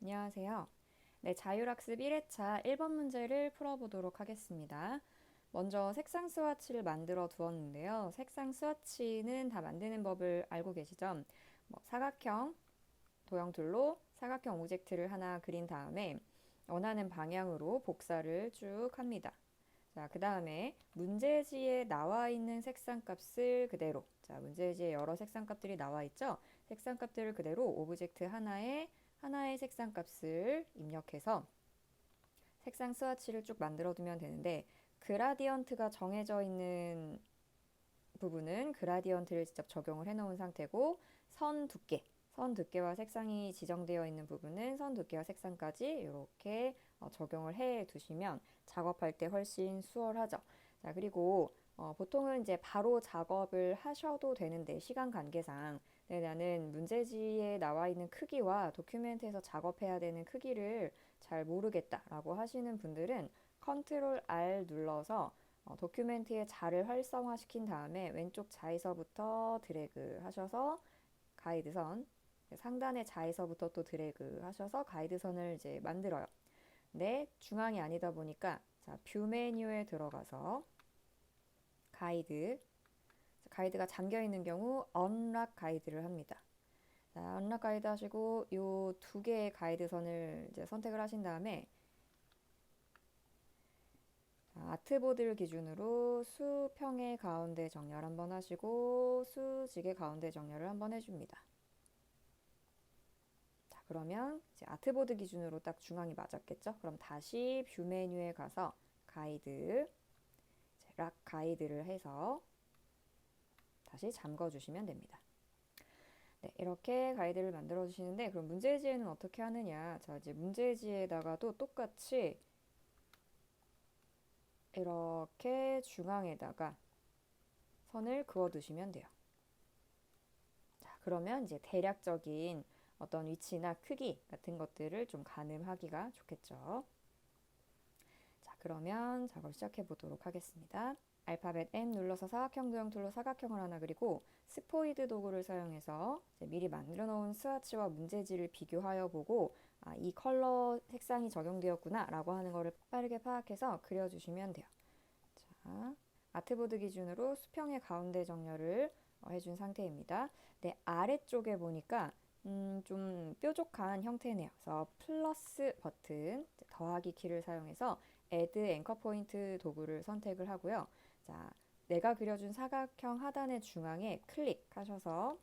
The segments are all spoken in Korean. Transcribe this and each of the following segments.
안녕하세요. 네, 자율학습 1회차 1번 문제를 풀어보도록 하겠습니다. 먼저 색상 스와치를 만들어 두었는데요. 색상 스와치는 다 만드는 법을 알고 계시죠? 사각형 도형툴로 사각형 오브젝트를 하나 그린 다음에 원하는 방향으로 복사를 쭉 합니다. 자, 그 다음에 문제지에 나와 있는 색상 값을 그대로, 자, 문제지에 여러 색상 값들이 나와 있죠? 색상 값들을 그대로 오브젝트 하나의 색상 값을 입력해서 색상 스와치를 쭉 만들어 두면 되는데, 그라디언트가 정해져 있는 부분은 그라디언트를 직접 적용을 해 놓은 상태고, 선 두께와 색상이 지정되어 있는 부분은 선 두께와 색상까지 이렇게 적용을 해 두시면 작업할 때 훨씬 수월하죠. 자, 그리고 보통은 이제 바로 작업을 하셔도 되는데 시간 관계상 나는 문제지에 나와 있는 크기와 도큐멘트에서 작업해야 되는 크기를 잘 모르겠다라고 하시는 분들은 컨트롤 R 눌러서 도큐멘트의 자를 활성화시킨 다음에 왼쪽 자에서부터 드래그 하셔서 가이드선, 상단의 자에서부터 또 드래그 하셔서 가이드선을 이제 만들어요. 근데 중앙이 아니다 보니까 자, 뷰 메뉴에 들어가서 가이드가 잠겨 있는 경우 언락 가이드를 합니다. 자, 언락 가이드 하시고 요 두 개의 가이드선을 이제 선택을 하신 다음에 아트보드를 기준으로 수평의 가운데 정렬 한번 하시고 수직의 가운데 정렬을 한번 해줍니다. 자, 그러면 이제 아트보드 기준으로 딱 중앙이 맞았겠죠? 그럼 다시 뷰 메뉴에 가서 락 가이드를 해서 다시 잠궈 주시면 됩니다. 네, 이렇게 가이드를 만들어 주시는데 그럼 문제지에는 어떻게 하느냐? 자, 이제 문제지에다가도 똑같이 이렇게 중앙에다가 선을 그어 두시면 돼요. 자, 그러면 이제 대략적인 어떤 위치나 크기 같은 것들을 좀 가늠하기가 좋겠죠. 자, 그러면 작업 시작해 보도록 하겠습니다. 알파벳 M 눌러서 사각형 도형 툴로 사각형을 하나 그리고 스포이드 도구를 사용해서 미리 만들어 놓은 스와치와 문제지를 비교하여 보고 이 컬러 색상이 적용되었구나 라고 하는 거를 빠르게 파악해서 그려주시면 돼요. 자, 아트보드 기준으로 수평의 가운데 정렬을 해준 상태입니다. 네, 아래쪽에 보니까 좀 뾰족한 형태네요. 그래서 플러스 버튼, 더하기 키를 사용해서 Add 앵커 포인트 도구를 선택을 하고요. 자, 내가 그려준 사각형 하단의 중앙에 클릭하셔서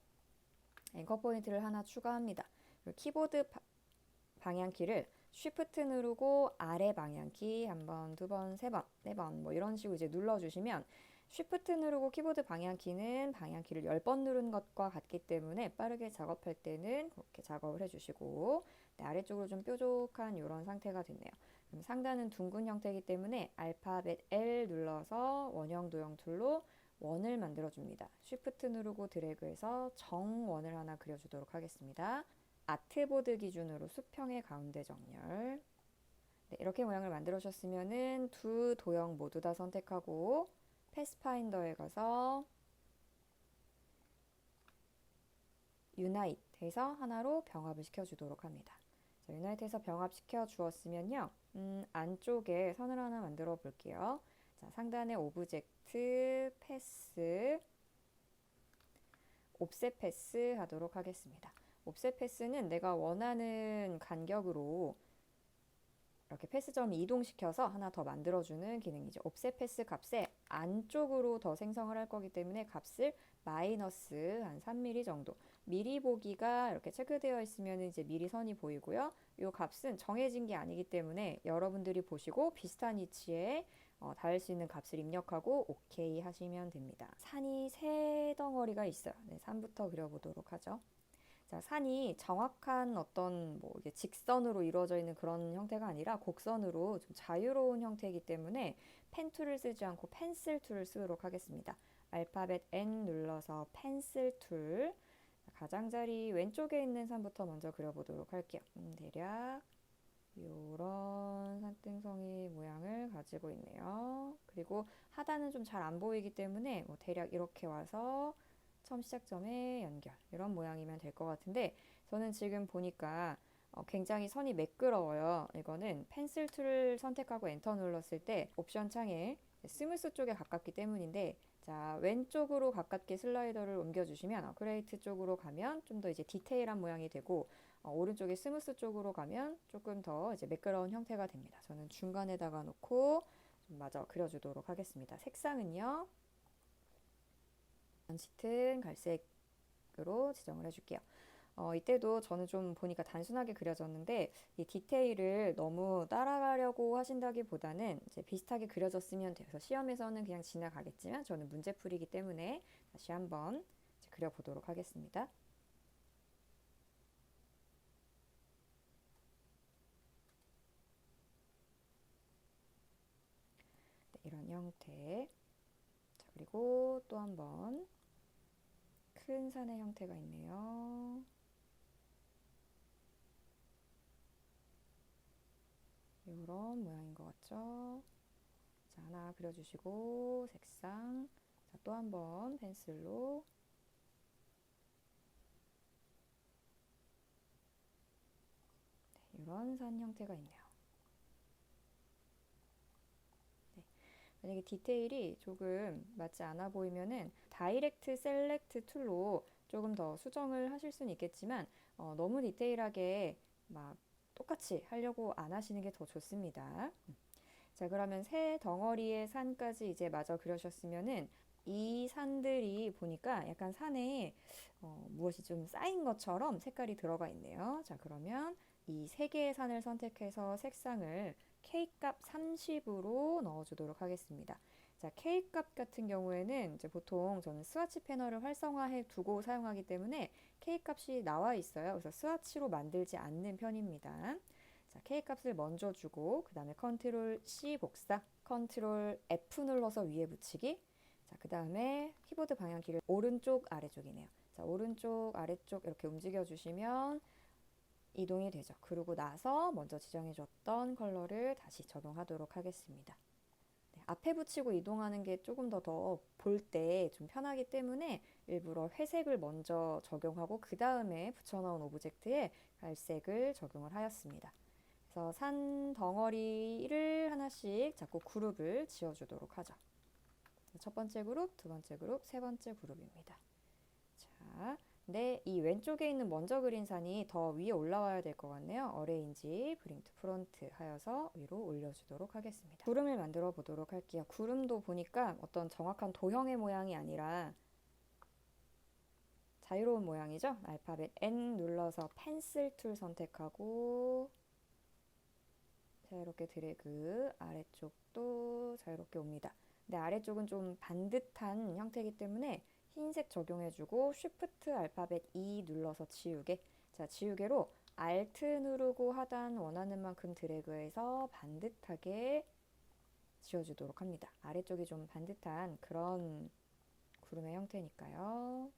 앵커 포인트를 하나 추가합니다. 키보드 방향키를 Shift 누르고 아래 방향키 한 번, 두 번, 세 번, 네 번 뭐 이런 식으로 이제 눌러주시면 Shift 누르고 키보드 방향키는 방향키를 10번 누른 것과 같기 때문에 빠르게 작업할 때는 그렇게 작업을 해주시고 네, 아래쪽으로 좀 뾰족한 이런 상태가 됐네요. 그럼 상단은 둥근 형태이기 때문에 알파벳 L 눌러서 원형 도형 툴로 원을 만들어줍니다. Shift 누르고 드래그해서 정원을 하나 그려주도록 하겠습니다. 아트보드 기준으로 수평의 가운데 정렬. 네, 이렇게 모양을 만들어주셨으면은 두 도형 모두 다 선택하고 패스파인더에 가서 유나이트 해서 하나로 병합을 시켜주도록 합니다. 자, 유나이트해서 병합시켜 주었으면요. 안쪽에 선을 하나 만들어 볼게요. 자, 상단에 오브젝트 패스 옵셋 패스 하도록 하겠습니다. 옵셋 패스는 내가 원하는 간격으로 이렇게 패스점을 이동시켜서 하나 더 만들어주는 기능이죠. 옵셋 패스 값의 안쪽으로 더 생성을 할 거기 때문에 값을 마이너스 한 3mm 정도. 미리 보기가 이렇게 체크되어 있으면 이제 미리 선이 보이고요. 이 값은 정해진 게 아니기 때문에 여러분들이 보시고 비슷한 위치에 닿을 수 있는 값을 입력하고 OK 하시면 됩니다. 산이 세 덩어리가 있어요. 네, 산부터 그려보도록 하죠. 자, 산이 정확한 어떤 뭐 이게 직선으로 이루어져 있는 그런 형태가 아니라 곡선으로 좀 자유로운 형태이기 때문에 펜 툴을 쓰지 않고 펜슬 툴을 쓰도록 하겠습니다. 알파벳 N 눌러서 펜슬 툴. 가장자리 왼쪽에 있는 산부터 먼저 그려보도록 할게요. 대략 이런 산등성이 모양을 가지고 있네요. 그리고 하단은 좀 잘 안 보이기 때문에 뭐 대략 이렇게 와서 처음 시작점에 연결 이런 모양이면 될 것 같은데 저는 지금 보니까 굉장히 선이 매끄러워요. 이거는 펜슬 툴을 선택하고 엔터 눌렀을 때 옵션 창에 스무스 쪽에 가깝기 때문인데, 자, 왼쪽으로 가깝게 슬라이더를 옮겨주시면 어크레이트 쪽으로 가면 좀 더 이제 디테일한 모양이 되고, 오른쪽에 스무스 쪽으로 가면 조금 더 이제 매끄러운 형태가 됩니다. 저는 중간에다가 놓고 좀 마저 그려주도록 하겠습니다. 색상은요, 짙은 갈색으로 지정을 해줄게요. 이때도 저는 좀 보니까 단순하게 그려졌는데, 이 디테일을 너무 따라가려고 하신다기보다는 이제 비슷하게 그려졌으면 돼요. 그래서 시험에서는 그냥 지나가겠지만 저는 문제풀이기 때문에 다시 한번 그려보도록 하겠습니다. 네, 이런 형태. 자, 그리고 또 한번 큰 산의 형태가 있네요. 이런 모양인 것 같죠? 자, 하나 그려주시고 색상. 자, 또 한번 펜슬로. 네, 이런 산 형태가 있네요. 네, 만약에 디테일이 조금 맞지 않아 보이면은 다이렉트 셀렉트 툴로 조금 더 수정을 하실 수는 있겠지만, 너무 디테일하게 막 똑같이 하려고 안 하시는 게 더 좋습니다. 자, 그러면 새 덩어리의 산까지 이제 마저 그려주셨으면은, 이 산들이 보니까 약간 산에 무엇이 좀 쌓인 것처럼 색깔이 들어가 있네요. 자, 그러면 이 세 개의 산을 선택해서 색상을 K값 30으로 넣어주도록 하겠습니다. 자, K값 같은 경우에는 이제 보통 저는 스와치 패널을 활성화해 두고 사용하기 때문에 K값이 나와 있어요. 그래서 스와치로 만들지 않는 편입니다. 자, K값을 먼저 주고 그 다음에 컨트롤 C 복사, 컨트롤 F 눌러서 위에 붙이기. 자, 그 다음에 키보드 방향키를 오른쪽 아래쪽이네요. 자, 오른쪽 아래쪽 이렇게 움직여 주시면 이동이 되죠. 그러고 나서 먼저 지정해 줬던 컬러를 다시 적용하도록 하겠습니다. 네, 앞에 붙이고 이동하는 게 조금 더 볼 때 좀 편하기 때문에 일부러 회색을 먼저 적용하고 그 다음에 붙여넣은 오브젝트에 갈색을 적용을 하였습니다. 그래서 산 덩어리를 하나씩 자꾸 그룹을 지어주도록 하죠. 첫 번째 그룹, 두 번째 그룹, 세 번째 그룹입니다. 자, 근데 이 왼쪽에 있는 먼저 그린 산이 더 위에 올라와야 될 것 같네요. 어레인지, 브링 투 프론트 하여서 위로 올려주도록 하겠습니다. 구름을 만들어 보도록 할게요. 구름도 보니까 어떤 정확한 도형의 모양이 아니라 자유로운 모양이죠. 알파벳 N 눌러서 펜슬 툴 선택하고 자유롭게 드래그, 아래쪽도 자유롭게 옵니다. 근데 아래쪽은 좀 반듯한 형태이기 때문에 흰색 적용해주고 쉬프트 알파벳 E 눌러서 지우개. 자, 지우개로 Alt 누르고 하단 원하는 만큼 드래그해서 반듯하게 지워주도록 합니다. 아래쪽이 좀 반듯한 그런 구름의 형태니까요.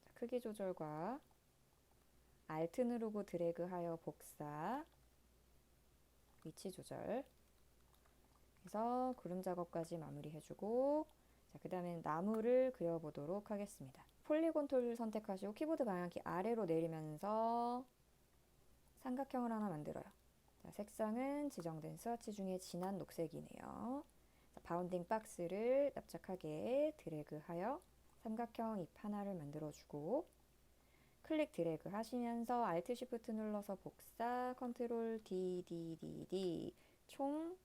자, 크기 조절과 Alt 누르고 드래그하여 복사, 위치 조절 해서 구름 작업까지 마무리해주고, 자, 그 다음에 나무를 그려보도록 하겠습니다. 폴리곤 툴 선택하시고 키보드 방향키 아래로 내리면서 삼각형을 하나 만들어요. 자, 색상은 지정된 스와치 중에 진한 녹색이네요. 자, 바운딩 박스를 납작하게 드래그하여 삼각형 잎 하나를 만들어주고, 클릭 드래그 하시면서 Alt Shift 눌러서 복사, 컨트롤 D, D, D, D, 총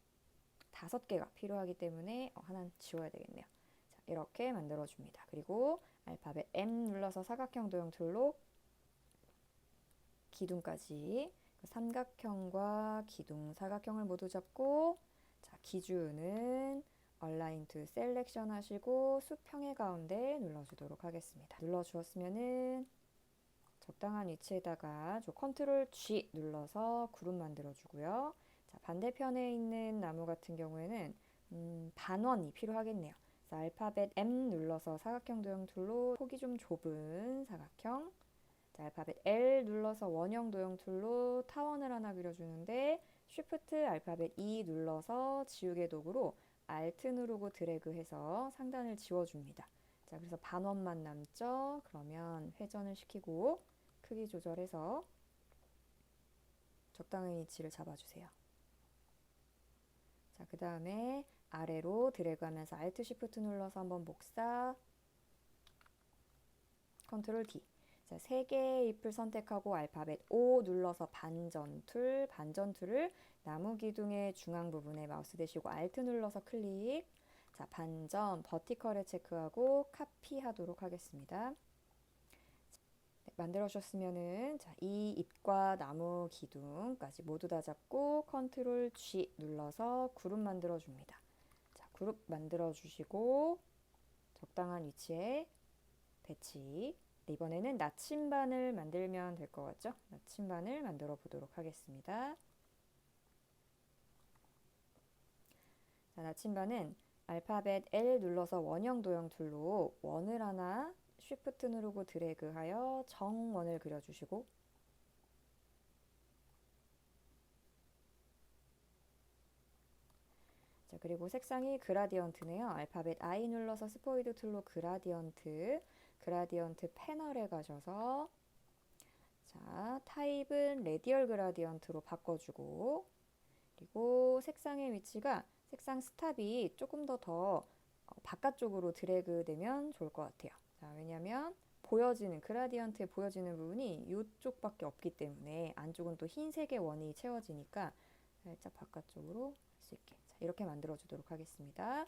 5개가 필요하기 때문에 하나는 지워야 되겠네요. 자, 이렇게 만들어줍니다. 그리고 알파벳 M 눌러서 사각형 도형 툴로 기둥까지 삼각형과 기둥, 사각형을 모두 잡고, 자, 기준은 Align to Selection 하시고 수평의 가운데 눌러주도록 하겠습니다. 눌러주었으면은 적당한 위치에다가 컨트롤 G 눌러서 그룹 만들어주고요. 자, 반대편에 있는 나무 같은 경우에는 반원이 필요하겠네요. 자, 알파벳 M 눌러서 사각형 도형 툴로 폭이 좀 좁은 사각형. 자, 알파벳 L 눌러서 원형 도형 툴로 타원을 하나 그려주는데, 쉬프트 알파벳 E 눌러서 지우개 도구로 Alt 누르고 드래그해서 상단을 지워줍니다. 자, 그래서 반원만 남죠. 그러면 회전을 시키고 크기 조절해서 적당한 위치를 잡아주세요. 자, 그 다음에 아래로 드래그하면서 Alt Shift 눌러서 한번 복사, 컨트롤 D. 자, 3개의 잎을 선택하고 알파벳 O 눌러서 반전툴을 나무 기둥의 중앙 부분에 마우스 대시고 Alt 눌러서 클릭. 자, 반전, 버티컬에 체크하고 카피하도록 하겠습니다. 네, 만들어주셨으면은 자, 이 잎과 나무 기둥까지 모두 다 잡고 컨트롤 G 눌러서 그룹 만들어줍니다. 자, 그룹 만들어주시고 적당한 위치에 배치. 네, 이번에는 나침반을 만들면 될 것 같죠? 나침반을 만들어 보도록 하겠습니다. 자, 나침반은 알파벳 L 눌러서 원형 도형 툴로 원을 하나 쉬프트 누르고 드래그하여 정원을 그려주시고 자, 그리고 색상이 그라디언트네요. 알파벳 I 눌러서 스포이드 툴로 그라디언트 패널에 가셔서 자, 타입은 레디얼 그라디언트로 바꿔주고 그리고 색상의 위치가 색상 스탑이 조금 더 바깥쪽으로 드래그 되면 좋을 것 같아요. 자, 왜냐면 보여지는 그라디언트에 보여지는 부분이 이쪽밖에 없기 때문에 안쪽은 또 흰색의 원이 채워지니까 살짝 바깥쪽으로 할 수 있게 자, 이렇게 만들어 주도록 하겠습니다.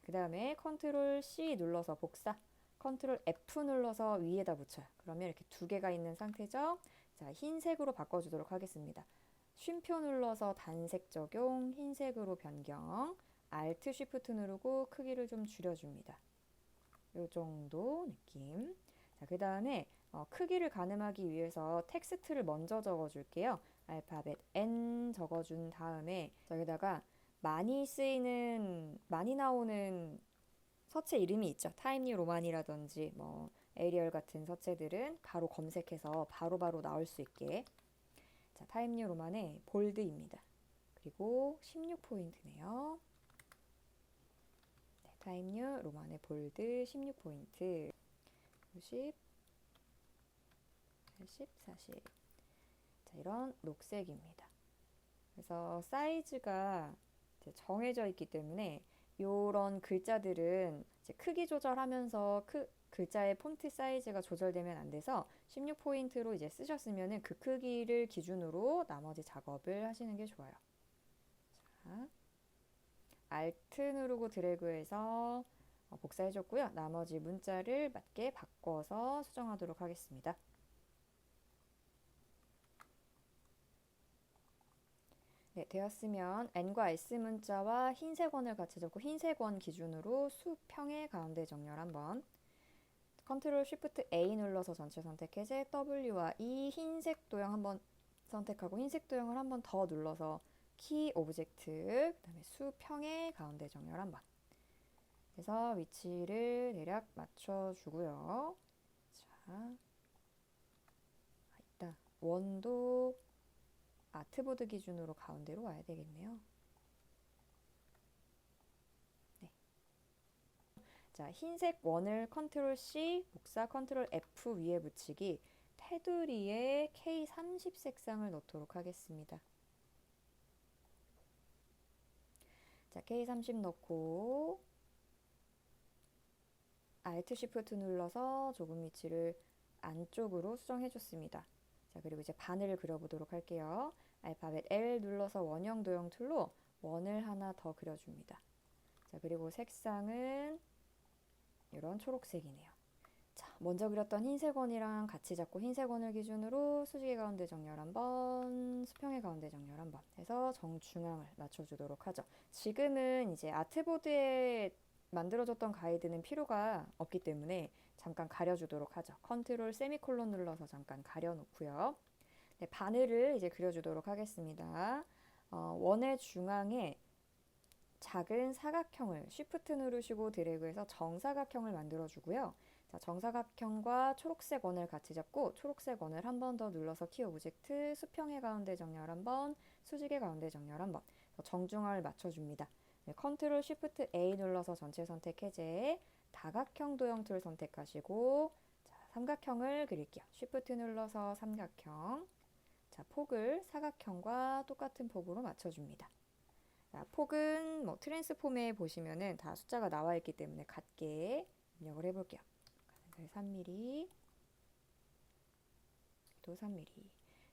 그 다음에 컨트롤 C 눌러서 복사, 컨트롤 F 눌러서 위에다 붙여요. 그러면 이렇게 2개가 있는 상태죠. 자, 흰색으로 바꿔주도록 하겠습니다. 쉼표 눌러서 단색 적용, 흰색으로 변경, Alt Shift 누르고 크기를 좀 줄여줍니다. 이 정도 느낌. 자, 그 다음에 크기를 가늠하기 위해서 텍스트를 먼저 적어줄게요. 알파벳 N 적어준 다음에 여기다가 많이 나오는 서체 이름이 있죠. 타임뉴 로만이라든지 뭐 에리얼 같은 서체들은 바로 검색해서 바로바로 나올 수 있게 자, 타임뉴 로만의 볼드입니다. 그리고 16포인트네요. 네, 타임뉴 로만의 볼드 16포인트 90, 80, 40 자, 이런 녹색입니다. 그래서 사이즈가 정해져 있기 때문에 이런 글자들은 이제 크기 조절하면서 글자의 폰트 사이즈가 조절되면 안 돼서 16포인트로 이제 쓰셨으면은 그 크기를 기준으로 나머지 작업을 하시는 게 좋아요. 자, Alt 누르고 드래그해서 복사해줬고요. 나머지 문자를 맞게 바꿔서 수정하도록 하겠습니다. 네, 되었으면 N과 S 문자와 흰색 원을 같이 잡고 흰색 원 기준으로 수평의 가운데 정렬 한번 컨트롤 쉬프트 A 눌러서 전체 선택 해제 W와 이 흰색 도형 한번 선택하고 흰색 도형을 한번 더 눌러서 키 오브젝트 그 다음에 수평의 가운데 정렬 한번 그래서 위치를 대략 맞춰주고요. 자, 이따 원도 아트보드 기준으로 가운데로 와야 되겠네요. 네. 자, 흰색 원을 컨트롤 C, 복사 컨트롤 F 위에 붙이기 테두리에 K30 색상을 넣도록 하겠습니다. 자, K30 넣고 Alt Shift 눌러서 조금 위치를 안쪽으로 수정해 줬습니다. 자, 그리고 이제 바늘을 그려보도록 할게요. 알파벳 L 눌러서 원형 도형 툴로 원을 하나 더 그려줍니다. 자, 그리고 색상은 이런 초록색이네요. 자, 먼저 그렸던 흰색 원이랑 같이 잡고 흰색 원을 기준으로 수직의 가운데 정렬 한번, 수평의 가운데 정렬 한번 해서 정중앙을 맞춰주도록 하죠. 지금은 이제 아트보드에 만들어졌던 가이드는 필요가 없기 때문에 잠깐 가려주도록 하죠. 컨트롤 세미콜론 눌러서 잠깐 가려놓고요. 네, 바늘을 이제 그려주도록 하겠습니다. 원의 중앙에 작은 사각형을 쉬프트 누르시고 드래그해서 정사각형을 만들어주고요. 자, 정사각형과 초록색 원을 같이 잡고 초록색 원을 한 번 더 눌러서 키 오브젝트 수평의 가운데 정렬 한번, 수직의 가운데 정렬 한번 정중앙을 맞춰줍니다. 네, 컨트롤 쉬프트 A 눌러서 전체 선택 해제 다각형 도형 툴 선택하시고 자, 삼각형을 그릴게요. 쉬프트 눌러서 삼각형 자, 폭을 사각형과 똑같은 폭으로 맞춰줍니다. 자, 폭은 뭐 트랜스폼에 보시면은 다 숫자가 나와 있기 때문에 같게 입력을 해볼게요. 3mm, 또 3mm.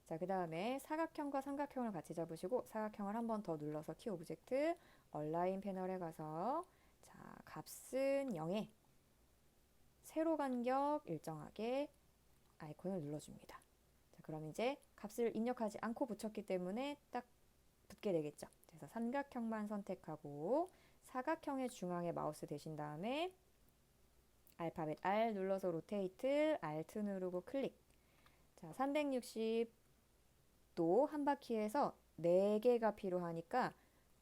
자, 그 다음에 사각형과 삼각형을 같이 잡으시고 사각형을 한 번 더 눌러서 키 오브젝트 얼라인 패널에 가서 자, 값은 0에 세로 간격 일정하게 아이콘을 눌러줍니다. 자, 그럼 이제 값을 입력하지 않고 붙였기 때문에 딱 붙게 되겠죠. 그래서 삼각형만 선택하고 사각형의 중앙에 마우스 대신 다음에 알파벳 R 눌러서 로테이트, Alt 누르고 클릭. 자, 360도 한 바퀴에서 4개가 필요하니까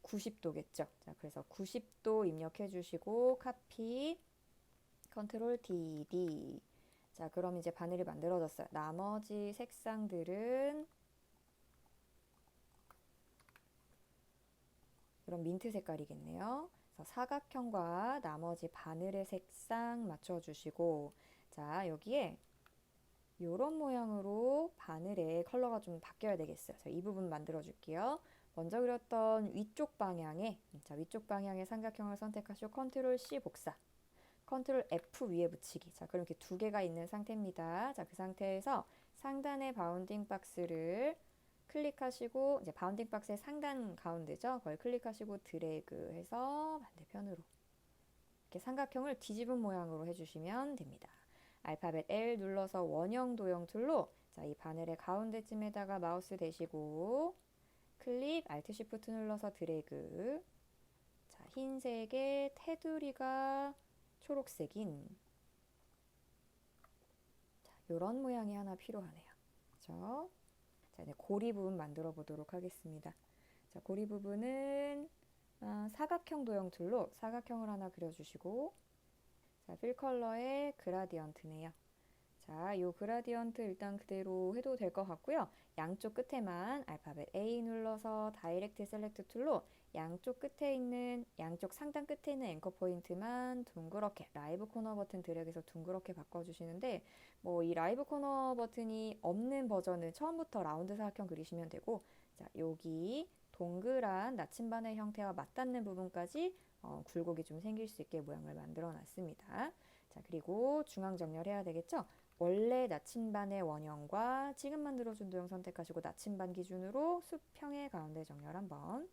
90도겠죠. 자, 그래서 90도 입력해 주시고 카피, 컨트롤 DD. 자, 그럼 이제 바늘이 만들어졌어요. 나머지 색상들은 이런 민트 색깔이겠네요. 그래서 사각형과 나머지 바늘의 색상 맞춰주시고 자, 여기에 이런 모양으로 바늘의 컬러가 좀 바뀌어야 되겠어요. 자, 이 부분 만들어 줄게요. 먼저 그렸던 위쪽 방향에 자, 위쪽 방향의 삼각형을 선택하시고 컨트롤 C 복사, 컨트롤 F 위에 붙이기. 자, 그럼 이렇게 두 개가 있는 상태입니다. 자, 그 상태에서 상단의 바운딩 박스를 클릭하시고 이제 바운딩 박스의 상단 가운데죠. 그걸 클릭하시고 드래그 해서 반대편으로 이렇게 삼각형을 뒤집은 모양으로 해주시면 됩니다. 알파벳 L 눌러서 원형 도형 툴로 자, 이 바늘의 가운데쯤에다가 마우스 대시고 클릭, Alt Shift 눌러서 드래그. 자, 흰색의 테두리가 초록색인 자, 이런 모양이 하나 필요하네요. 그렇죠? 자, 이제 고리 부분 만들어 보도록 하겠습니다. 자, 고리 부분은 사각형 도형 툴로 사각형을 하나 그려주시고 자, 필 컬러의 그라디언트네요. 자, 요 그라디언트 일단 그대로 해도 될 것 같고요. 양쪽 끝에만 알파벳 A 눌러서 다이렉트 셀렉트 툴로 양쪽 끝에 있는 양쪽 상단 끝에 있는 앵커 포인트만 둥그렇게 라이브 코너 버튼 드래그해서 둥그렇게 바꿔주시는데 뭐 이 라이브 코너 버튼이 없는 버전은 처음부터 라운드 사각형 그리시면 되고 자, 여기 동그란 나침반의 형태와 맞닿는 부분까지 굴곡이 좀 생길 수 있게 모양을 만들어 놨습니다. 자, 그리고 중앙 정렬해야 되겠죠? 원래 나침반의 원형과 지금 만들어준 도형 선택하시고 나침반 기준으로 수평의 가운데 정렬 한번.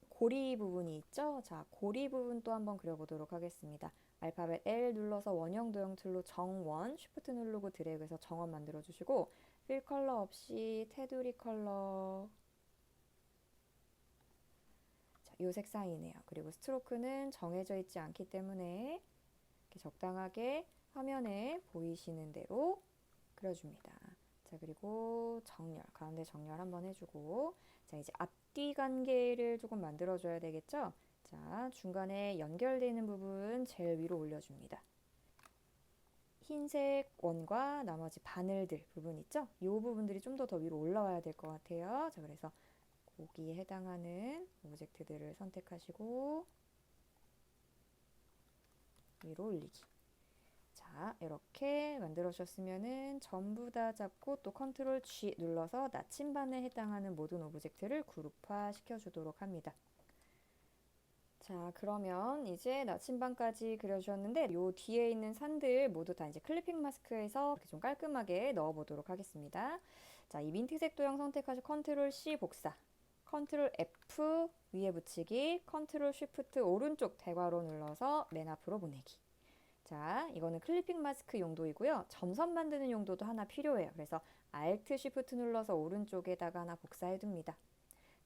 고리 부분이 있죠? 자, 고리 부분 또 한번 그려보도록 하겠습니다. 알파벳 L 눌러서 원형 도형 툴로 정원, 쉬프트 누르고 드래그해서 정원 만들어주시고 필 컬러 없이 테두리 컬러 자, 요 색상이네요. 그리고 스트로크는 정해져 있지 않기 때문에 이렇게 적당하게 화면에 보이시는 대로 그려줍니다. 자, 그리고 정렬, 가운데 정렬 한번 해주고 자, 이제 앞뒤 관계를 조금 만들어줘야 되겠죠? 자, 중간에 연결되는 부분 제일 위로 올려줍니다. 흰색 원과 나머지 바늘들 부분 있죠? 이 부분들이 좀 더 위로 올라와야 될 것 같아요. 자, 그래서 거기에 해당하는 오브젝트들을 선택하시고 위로 올리기. 자, 이렇게 만들어주셨으면은 전부 다 잡고 또 컨트롤 G 눌러서 나침반에 해당하는 모든 오브젝트를 그룹화 시켜주도록 합니다. 자, 그러면 이제 나침반까지 그려주셨는데 요 뒤에 있는 산들 모두 다 이제 클리핑 마스크에서 이렇게 좀 깔끔하게 넣어보도록 하겠습니다. 자, 이 민트색 도형 선택하시고 컨트롤 C 복사, 컨트롤 F 위에 붙이기, 컨트롤 쉬프트 오른쪽 대괄호 눌러서 맨 앞으로 보내기. 자, 이거는 클리핑 마스크 용도이고요. 점선 만드는 용도도 하나 필요해요. 그래서 Alt Shift 눌러서 오른쪽에다가 하나 복사해 둡니다.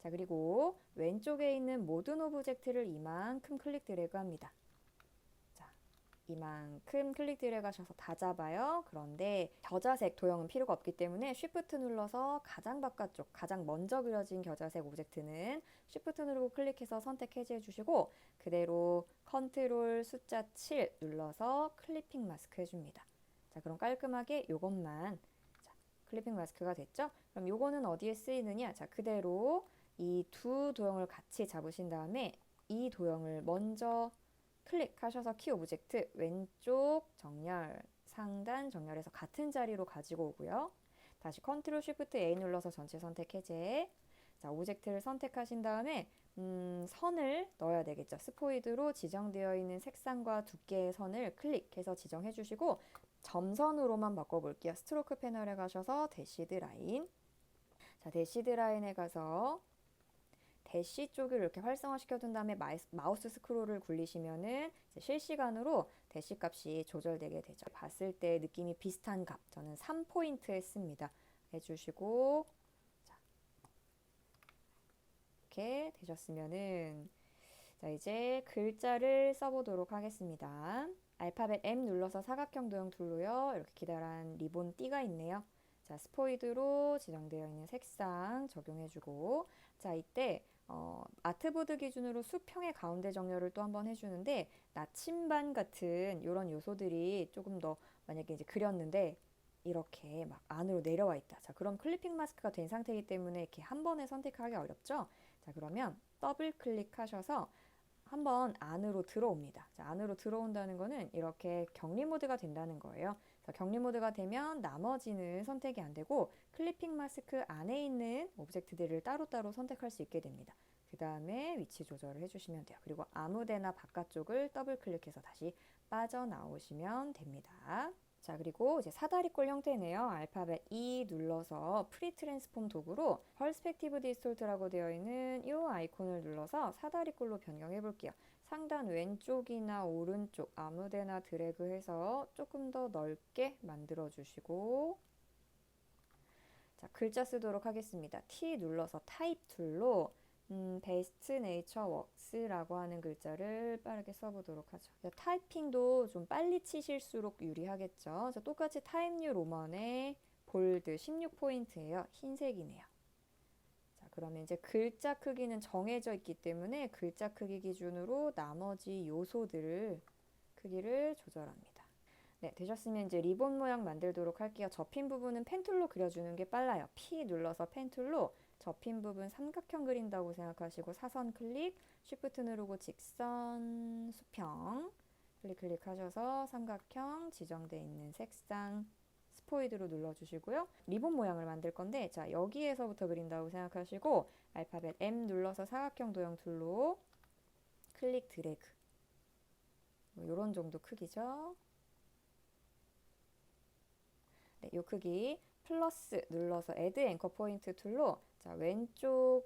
자, 그리고 왼쪽에 있는 모든 오브젝트를 이만큼 클릭 드래그 합니다. 자, 이만큼 클릭 드래그 하셔서 다 잡아요. 그런데 겨자색 도형은 필요가 없기 때문에 Shift 눌러서 가장 바깥쪽, 가장 먼저 그려진 겨자색 오브젝트는 Shift 누르고 클릭해서 선택 해제해 주시고 그대로 컨트롤 숫자 7 눌러서 클리핑 마스크 해줍니다. 자, 그럼 깔끔하게 요것만 자, 클리핑 마스크가 됐죠? 그럼 요거는 어디에 쓰이느냐? 자, 그대로 이 두 도형을 같이 잡으신 다음에 이 도형을 먼저 클릭하셔서 키 오브젝트 왼쪽 정렬, 상단 정렬해서 같은 자리로 가지고 오고요. 다시 컨트롤 쉬프트 A 눌러서 전체 선택 해제. 자, 오브젝트를 선택하신 다음에 선을 넣어야 되겠죠. 스포이드로 지정되어 있는 색상과 두께의 선을 클릭해서 지정해 주시고 점선으로만 바꿔볼게요. 스트로크 패널에 가셔서 대시드 라인. 자, 대시드 라인에 가서 대시 쪽을 이렇게 활성화시켜 둔 다음에 마우스 스크롤을 굴리시면은 실시간으로 대시 값이 조절되게 되죠. 봤을 때 느낌이 비슷한 값, 저는 3포인트 했습니다. 해주시고, 자, 이렇게 되셨으면은, 자, 이제 글자를 써보도록 하겠습니다. 알파벳 M 눌러서 사각형 도형 툴로요. 이렇게 기다란 리본 띠가 있네요. 자, 스포이드로 지정되어 있는 색상 적용해주고, 자, 이때 아트보드 기준으로 수평의 가운데 정렬을 또 한번 해주는데, 나침반 같은 이런 요소들이 조금 더 만약에 이제 그렸는데 이렇게 막 안으로 내려와 있다. 자, 그럼 클리핑 마스크가 된 상태이기 때문에 이렇게 한 번에 선택하기 어렵죠? 자, 그러면 더블 클릭하셔서 한번 안으로 들어옵니다. 자, 안으로 들어온다는 거는 이렇게 격리 모드가 된다는 거예요. 그래서 격리 모드가 되면 나머지는 선택이 안 되고 클리핑 마스크 안에 있는 오브젝트들을 따로따로 선택할 수 있게 됩니다. 그 다음에 위치 조절을 해주시면 돼요. 그리고 아무데나 바깥쪽을 더블 클릭해서 다시 빠져나오시면 됩니다. 자, 그리고 이제 사다리꼴 형태네요. 알파벳 E 눌러서 프리 트랜스폼 도구로 퍼스펙티브 디스톨트라고 되어 있는 이 아이콘을 눌러서 사다리꼴로 변경해 볼게요. 상단 왼쪽이나 오른쪽 아무데나 드래그해서 조금 더 넓게 만들어 주시고, 자, 글자 쓰도록 하겠습니다. T 눌러서 타입 툴로 베스트 네이처 웍스라고 하는 글자를 빠르게 써보도록 하죠. 타이핑도 좀 빨리 치실수록 유리하겠죠. 똑같이 타입 뉴 로먼의 볼드 16포인트예요. 흰색이네요. 자, 그러면 이제 글자 크기는 정해져 있기 때문에 글자 크기 기준으로 나머지 요소들을 크기를 조절합니다. 네, 되셨으면 이제 리본 모양 만들도록 할게요. 접힌 부분은 펜툴로 그려주는 게 빨라요. P 눌러서 펜툴로 접힌 부분 삼각형 그린다고 생각하시고 사선 클릭, 쉬프트 누르고 직선 수평 클릭하셔서 삼각형 지정되어 있는 색상 스포이드로 눌러주시고요. 리본 모양을 만들 건데, 자, 여기에서부터 그린다고 생각하시고 알파벳 M 눌러서 사각형 도형 툴로 클릭 드래그, 이런 정도 크기죠. 네, 요 크기 플러스 눌러서 애드 앵커 포인트 툴로, 자, 왼쪽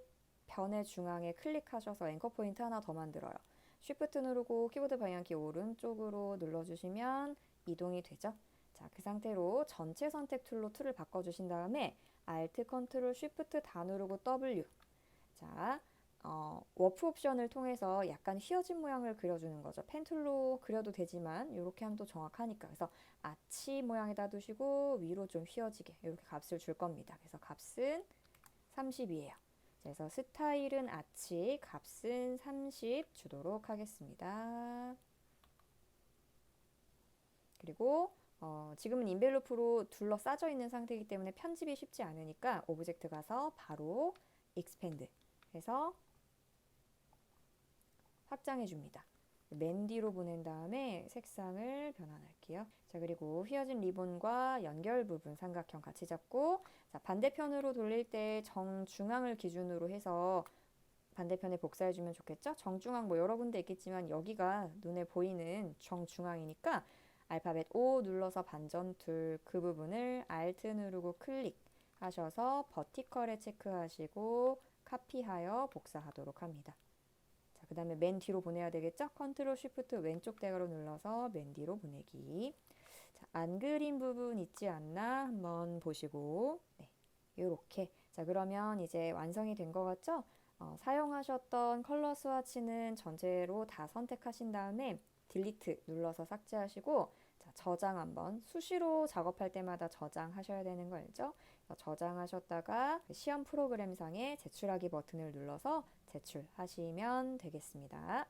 변의 중앙에 클릭하셔서 앵커 포인트 하나 더 만들어요. 쉬프트 누르고 키보드 방향키 오른쪽으로 눌러주시면 이동이 되죠. 자, 그 상태로 전체 선택 툴로 툴을 바꿔주신 다음에 Alt 컨트롤 쉬프트 다 누르고 W. 자, 워프 옵션을 통해서 약간 휘어진 모양을 그려주는 거죠. 펜 툴로 그려도 되지만 이렇게 하면 또 정확하니까. 그래서 아치 모양에다 두시고 위로 좀 휘어지게 이렇게 값을 줄 겁니다. 그래서 값은 30이에요. 그래서 스타일은 아치, 값은 30 주도록 하겠습니다. 그리고 지금은 인벨로프로 둘러싸져 있는 상태이기 때문에 편집이 쉽지 않으니까 오브젝트 가서 바로 익스펜드 해서 확장해 줍니다. 맨 뒤로 보낸 다음에 색상을 변환할게요. 자, 그리고 휘어진 리본과 연결 부분 삼각형 같이 잡고, 자, 반대편으로 돌릴 때 정중앙을 기준으로 해서 반대편에 복사해주면 좋겠죠? 정중앙 뭐 여러 군데 있겠지만 여기가 눈에 보이는 정중앙이니까 알파벳 O 눌러서 반전 툴 그 부분을 Alt 누르고 클릭하셔서 버티컬에 체크하시고 카피하여 복사하도록 합니다. 자, 그 다음에 맨 뒤로 보내야 되겠죠? 컨트롤 쉬프트 왼쪽 대가로 눌러서 맨 뒤로 보내기. 자, 안 그린 부분 있지 않나 한번 보시고, 네, 요렇게. 자, 그러면 이제 완성이 된 것 같죠? 사용하셨던 컬러 스와치는 전체로 다 선택하신 다음에 딜리트 눌러서 삭제하시고, 자, 저장 한번, 수시로 작업할 때마다 저장하셔야 되는 거 알죠? 저장하셨다가 시험 프로그램상에 제출하기 버튼을 눌러서 제출하시면 되겠습니다.